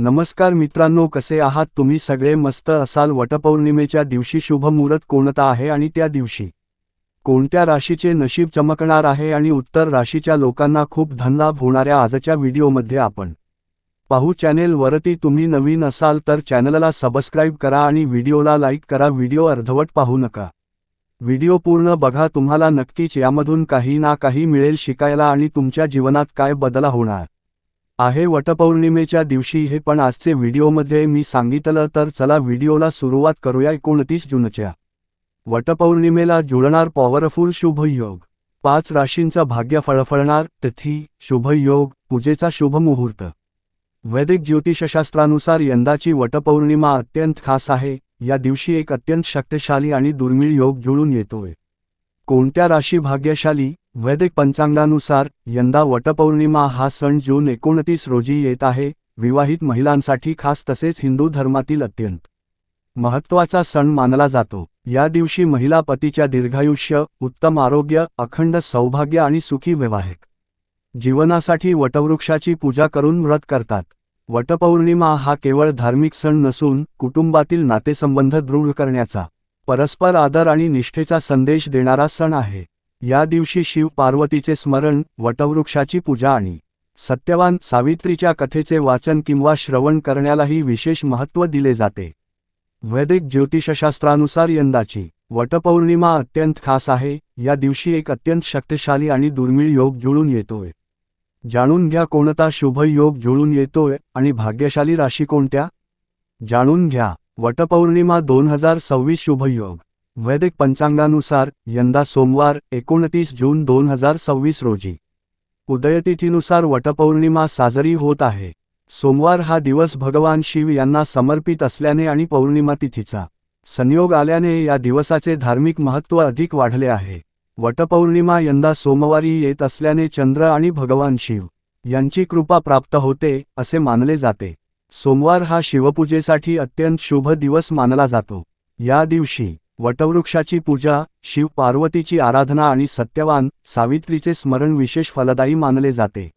नमस्कार मित्रांनो, कसे आहात तुम्ही सगळे? मस्त असाल. वटपौर्णिमेच्या दिवशी शुभ मुहूर्त कोणता आहे आणि त्या दिवशी कोणत्या राशीचे नशीब चमकणार आहे आणि उत्तर राशीच्या लोकांना खूप धनलाभ होणाऱ्या आजच्या व्हिडिओमध्ये आपण पाहू. चॅनेल वरती तुम्ही नवीन असाल तर चॅनलला सबस्क्राईब करा आणि व्हिडिओला लाईक करा. व्हिडिओ अर्धवट पाहू नका, व्हिडिओ पूर्ण बघा. तुम्हाला नक्कीच यामधून काही ना काही मिळेल शिकायला आणि तुमच्या जीवनात काय बदल होणार आहे वटपौर्णिमेच्या दिवशी हे पण आजचे व्हिडिओमध्ये मी सांगितलं. तर चला व्हिडिओला सुरुवात करूया. 29 जूनच्या वटपौर्णिमेला जुळणार पॉवरफुल शुभ योग. 5 राशींचं भाग्य फळफळणार. तिथी, शुभ योग, पूजेचा शुभ मुहूर्त. वैदिक ज्योतिषशास्त्रानुसार यंदाची वटपौर्णिमा अत्यंत खास आहे. या दिवशी एक अत्यंत शक्तिशाली आणि दुर्मिळ योग जुळून येतोय. कोणत्या राशी भाग्यशाली? वैदिक पंचांगानुसार यंदा वटपौर्णिमा हा सण जून 29 रोजी येत आहे. विवाहित महिलांसाठी खास, तसेच हिंदू धर्मातील अत्यंत महत्त्वाचा सण मानला जातो. या दिवशी महिला पतीच्या दीर्घायुष्य, उत्तम आरोग्य, अखंड सौभाग्य आणि सुखी वैवाहिक जीवनासाठी वटवृक्षाची पूजा करून व्रत करतात. वटपौर्णिमा हा केवळ धार्मिक सण नसून कुटुंबातील नातेसंबंध दृढ करण्याचा, परस्पर आदर आणि निष्ठेचा संदेश देणारा सण आहे. या दिवशी शिव पार्वतीचे स्मरण, वटवृक्षाची पूजा आणि सत्यवान सावित्रीच्या कथेचे वाचन किंवा श्रवण करण्यालाही विशेष महत्त्व दिले जाते. वैदिक ज्योतिषशास्त्रानुसार यंदाची वटपौर्णिमा अत्यंत खास आहे. या दिवशी एक अत्यंत शक्तिशाली आणि दुर्मिळ योग जुळून येतोय. जाणून घ्या कोणता शुभ योग जुळून येतोय आणि भाग्यशाली राशी कोणत्या. जाणून घ्या. वटपौर्णिमा 2026 शुभ योग. वैदिक पंचांगानुसार यंदा सोमवार 29 जून 2026 रोजी उदयतिथीनुसार वटपौर्णिमा साजरी होत आहे. सोमवार हा दिवस भगवान शिव यांना समर्पित असल्याने आणि पौर्णिमा तिथीचा संयोग आल्याने या दिवसाचे धार्मिक महत्त्व अधिक वाढले आहे. वटपौर्णिमा यंदा सोमवारी येत असल्याने चंद्र आणि भगवान शिव यांची कृपा प्राप्त होते असे मानले जाते. सोमवार हा शिवपूजेसाठी अत्यंत शुभ दिवस मानला जातो. या दिवशी वटवृक्षाची पूजा, शिव पार्वतीची आराधना आणि सत्यवान सावित्रीचे स्मरण विशेष फलदायी मानले जाते.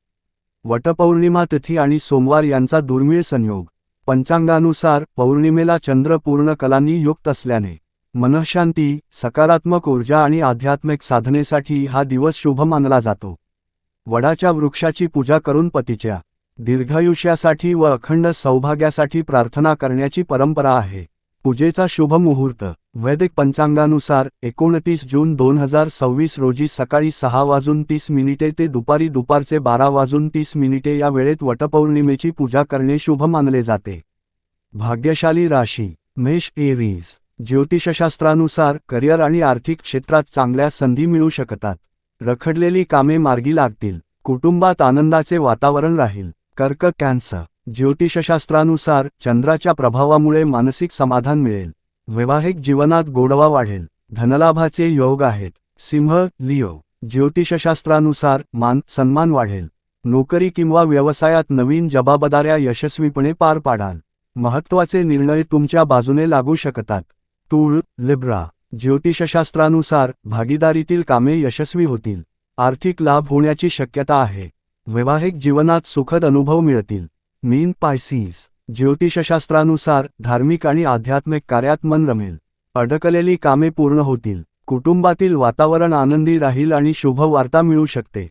वटपौर्णिमा तिथी आणि सोमवार यांचा दुर्मिळ संयोग. पंचांगानुसार पौर्णिमेला चंद्र पूर्ण कलांनी युक्त असल्याने मनःशांती, सकारात्मक ऊर्जा आणि आध्यात्मिक साधनेसाठी हा दिवस शुभ मानला जातो. वडाच्या वृक्षाची पूजा करून पतीच्या दीर्घायुष्यासाठी व अखंड सौभाग्यासाठी प्रार्थना करण्याची परंपरा आहे. पूजेचा शुभ मुहूर्त. वैदिक पंचांगानुसार 29 जून 2026 रोजी सकाळी 6:30 ते दुपारचे 12:30 या वेळेत वटपौर्णिमेची पूजा करणे शुभ मानले जाते. भाग्यशाली राशी मेष, एरीज. ज्योतिषशास्त्रानुसार करिअर आणि आर्थिक क्षेत्रात चांगल्या संधी मिळू शकतात. रखडलेली कामे मार्गी लागतील. कुटुंबात आनंदाचे वातावरण राहील. कर्क, कॅन्सर. ज्योतिषशास्त्रानुसार चंद्राच्या प्रभावामुळे मानसिक समाधान मिळेल. वैवाहिक जीवनात गोडवा वाढेल. धनलाभाचे योग आहेत. सिंह, लिओ. ज्योतिषशास्त्रानुसार मान सन्मान वाढेल. नोकरी किंवा व्यवसायात नवीन जबाबदाऱ्या यशस्वीपणे पार पाडाल. महत्त्वाचे निर्णय तुमच्या बाजूने लागू शकतात. तूळ, लिब्रा. ज्योतिषशास्त्रानुसार भागीदारीतील कामे यशस्वी होतील. आर्थिक लाभ होण्याची शक्यता आहे. वैवाहिक जीवनात सुखद अनुभव मिळतील. मीन, पायसीस. ज्योतिषशास्त्रानुसार धार्मिक आणि आध्यात्मिक कार्यात मन रमेल. अडकलेली कामे पूर्ण होतील. कुटुंबातील वातावरण आनंदी राहील आणि शुभ वार्ता मिळू शकते.